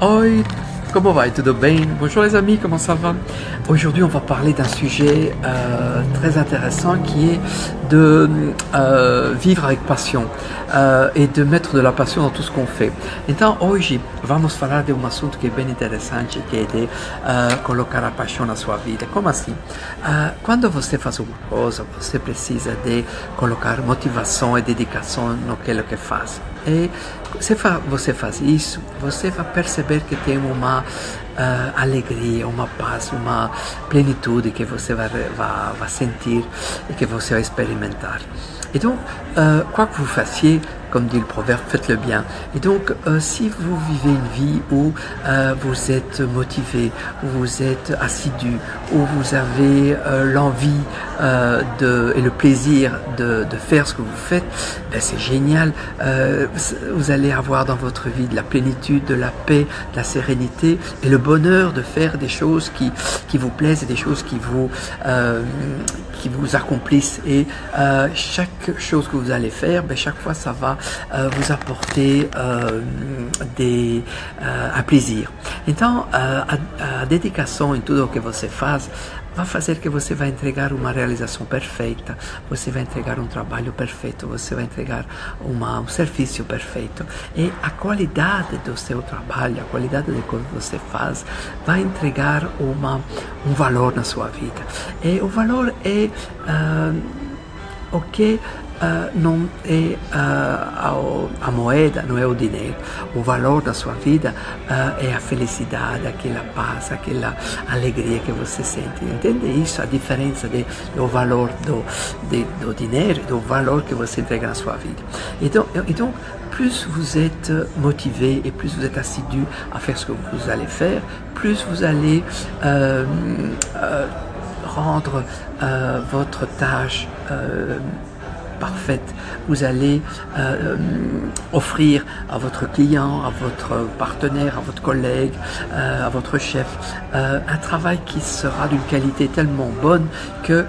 Oi, comment va? Tudo bem? Bonjour les amis, comment ça va? Aujourd'hui, on va parler d'un sujet très intéressant qui est de vivre avec passion e de mettre de la passion dans tout ce qu'on fait. Então, hoje vamos falar de um assunto que é bem interessante, que é de colocar a paixão na sua vida. Como assim? Quando você faz uma coisa, você precisa de colocar motivação e dedicação naquilo que faz. E se você faz isso, você vai perceber que tem uma alegria, uma paz, uma plenitude que você vai sentir e que você vai experimentar. Et donc, quoi que vous fassiez, comme dit le proverbe, faites-le bien. Et donc, si vous vivez une vie où vous êtes motivé, où vous êtes assidu, où vous avez l'envie et le plaisir de faire ce que vous faites, ben c'est génial. Vous allez avoir dans votre vie de la plénitude, de la paix, de la sérénité et le bonheur de faire des choses qui vous plaisent et des choses qui vous accomplissent. Et chaque chose que vous allez faire, ben chaque fois ça va vous apporter un plaisir. Então, a dedicação em tudo o que você faz vai fazer que você vai entregar uma realização perfeita, você vai entregar um trabalho perfeito, você vai entregar um serviço perfeito. E a qualidade do seu trabalho, a qualidade do que você faz, vai entregar um valor na sua vida. E o valor é o que não é a moeda, não é o dinheiro. O valor da sua vida é a felicidade, aquela paz, aquela alegria que você sente. Entende isso? A diferença do valor do dinheiro e do valor que você entrega na sua vida. Então, plus vous êtes motivé et plus vous êtes assidu à faire ce que vous allez faire, plus vous allez rendre votre tâche parfaite. Vous allez offrir à votre client, à votre partenaire, à votre collègue, à votre chef, un travail qui sera d'une qualité tellement bonne que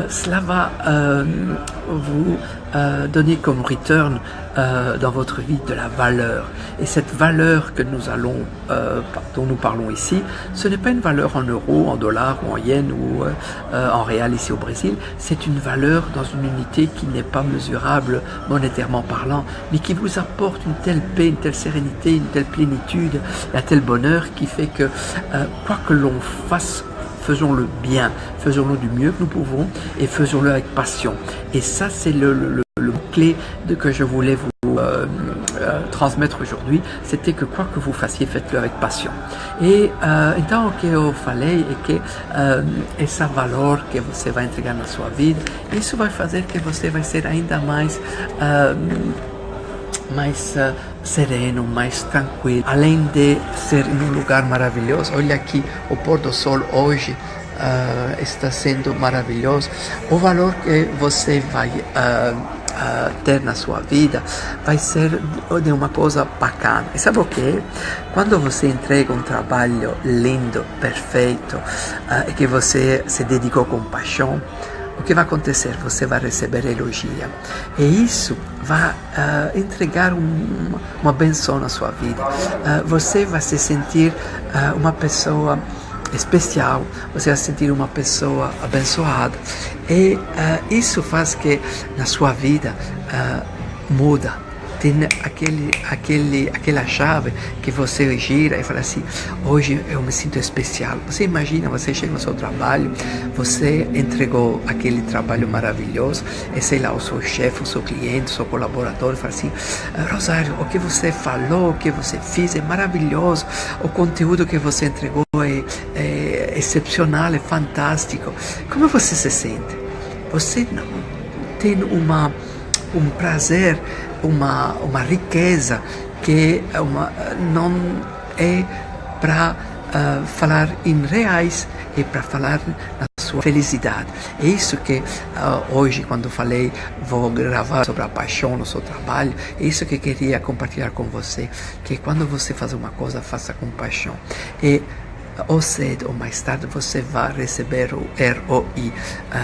cela va vous donner comme return dans votre vie de la valeur. Et cette valeur que dont nous parlons ici, ce n'est pas une valeur en euros, en dollars ou en yens ou en réal ici au Brésil. C'est une valeur dans une unité qui n'est pas mesurable monétairement parlant, mais qui vous apporte une telle paix, une telle sérénité, une telle plénitude, un tel bonheur qui fait que quoi que l'on fasse, faisons-le bien, faisons-le du mieux que nous pouvons et faisons-le avec passion. Et ça, c'est le clé que je voulais vous transmettre aujourd'hui, c'était que quoi que vous fassiez, faites-le avec passion. E então o que eu falei é que esse valor que você vai entregar na sua vida, isso vai fazer que você vai ser ainda mais sereno, mais tranquilo. Além de ser em um lugar maravilhoso, olha aqui o pôr do sol hoje está sendo maravilhoso. O valor que você vai ter na sua vida vai ser de uma coisa bacana. E sabe o que? Quando você entrega um trabalho lindo, perfeito, e que você se dedicou com paixão, o que vai acontecer? Você vai receber elogia. E isso vai entregar uma benção na sua vida. Você vai se sentir uma pessoa especial, você vai se sentir uma pessoa abençoada. E isso faz que na sua vida muda. Tem aquela chave que você gira e fala assim, hoje eu me sinto especial. Você imagina, você chega no seu trabalho, você entregou aquele trabalho maravilhoso, e sei lá, o seu chefe, o seu cliente, o seu colaborador fala assim, Rosário, o que você falou, o que você fez é maravilhoso, o conteúdo que você entregou é excepcional, é fantástico. Como você se sente? Você tem um prazer, uma riqueza que não é para falar em reais, é para falar na sua felicidade. É isso que hoje, quando falei, vou gravar sobre a paixão no seu trabalho, é isso que eu queria compartilhar com você, que quando você faz uma coisa, faça com paixão. E ou cedo ou mais tarde você vai receber o ROI.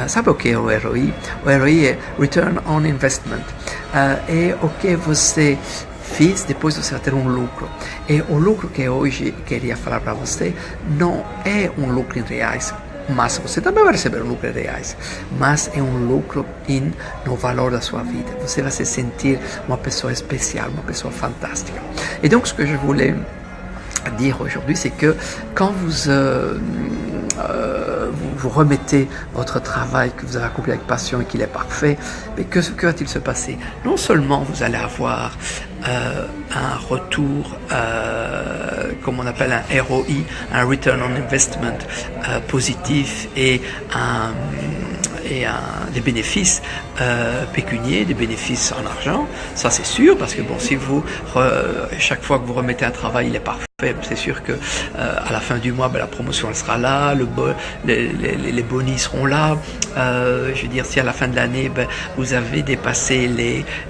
Sabe o que é o ROI? O ROI é Return on Investment. É o que você fiz, depois você vai ter um lucro. E o lucro que hoje queria falar para você não é um lucro em reais, mas você também vai receber um lucro em reais, mas é um lucro no valor da sua vida. Você vai se sentir uma pessoa especial, uma pessoa fantástica. Et donc, ce que je voulais dire aujourd'hui, c'est que quand vous remettez votre travail que vous avez accompli avec passion et qu'il est parfait, mais que va-t-il se passer? Non seulement vous allez avoir un retour, comme on appelle un ROI, un Return on Investment positif et des bénéfices pécuniaires, des bénéfices en argent, ça c'est sûr, parce que bon, si chaque fois que vous remettez un travail, il est parfait, c'est sûr que à la fin du mois, la promotion elle sera là, les bonus seront là. Je veux dire, si à la fin de l'année, vous avez dépassé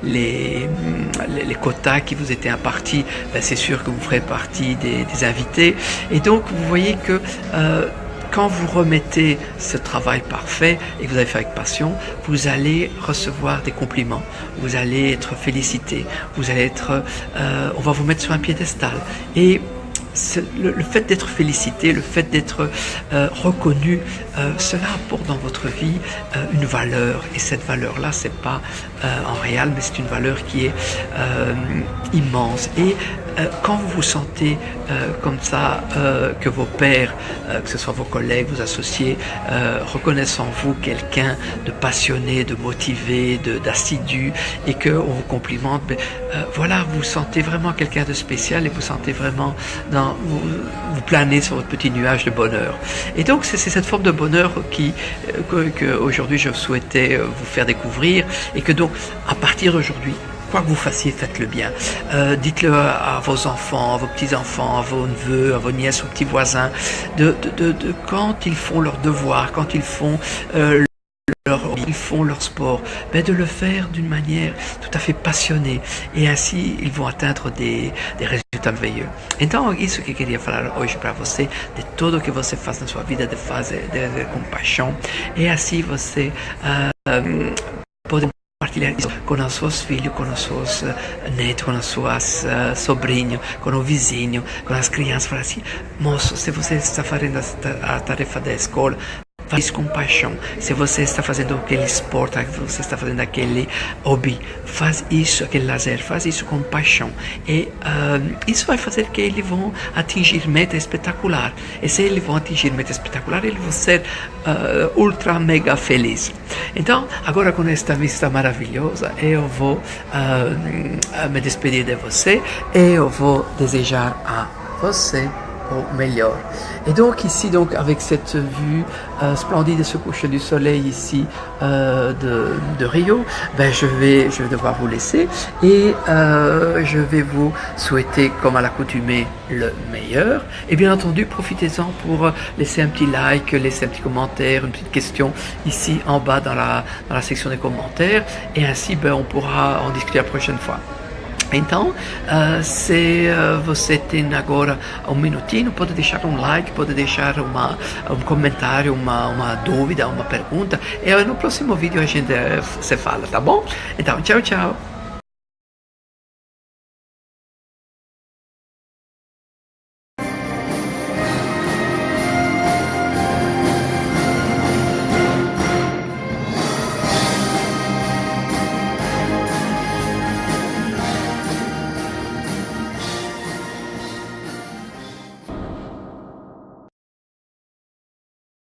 les quotas qui vous étaient impartis, c'est sûr que vous ferez partie des invités. Et donc, vous voyez que quand vous remettez ce travail parfait et que vous avez fait avec passion, vous allez recevoir des compliments, vous allez être félicité, vous allez on va vous mettre sur un piédestal. Et le fait d'être félicité, le fait d'être reconnu, cela apporte dans votre vie une valeur. Et cette valeur-là, c'est pas en réel, mais c'est une valeur qui est immense. Et quand vous vous sentez comme ça, que vos pairs, que ce soit vos collègues, vos associés, reconnaissent en vous quelqu'un de passionné, de motivé, d'assidu, et qu'on vous complimente, voilà, vous sentez vraiment quelqu'un de spécial et vous sentez vraiment vous planez sur votre petit nuage de bonheur. Et donc c'est cette forme de bonheur que aujourd'hui je souhaitais vous faire découvrir, et que donc à partir d'aujourd'hui, quoi que vous fassiez, faites-le bien. Dites-le à vos enfants, à vos petits-enfants, à vos neveux, à vos nièces, aux petits voisins, quand ils font leurs devoirs, quand ils font leur sport, de le faire d'une manière tout à fait passionnée, e ainsi ils vont atteindre des resultados merveilleux. Então, isso que eu queria falar hoje para você, de tudo que você faz na sua vida, de fazer com paixão, e assim você pode compartilhar isso com os seus filhos, com os seus netos, com os seus sobrinhos, com o vizinho, com as crianças. Falar assim: moço, se você está fazendo a tarefa da escola, faz isso com paixão. Se você está fazendo aquele esporte, se você está fazendo aquele hobby, faz isso, aquele lazer, faz isso com paixão. E isso vai fazer que eles vão atingir meta espetacular. E se eles vão atingir meta espetacular, eles vão ser ultra mega felizes. Então, agora com esta vista maravilhosa, eu vou me despedir de você e eu vou desejar a você au meilleur. Et donc ici, avec cette vue splendide de ce coucher du soleil ici de Rio, je vais devoir vous laisser, et je vais vous souhaiter, comme à l'accoutumée, le meilleur. Et bien entendu, profitez-en pour laisser un petit like, laisser un petit commentaire, une petite question ici en bas dans la section des commentaires, et ainsi on pourra en discuter la prochaine fois. Então, se você tem agora um minutinho, pode deixar um like, pode deixar um comentário, uma dúvida, uma pergunta, e no próximo vídeo a gente se fala, tá bom? Então, tchau, tchau!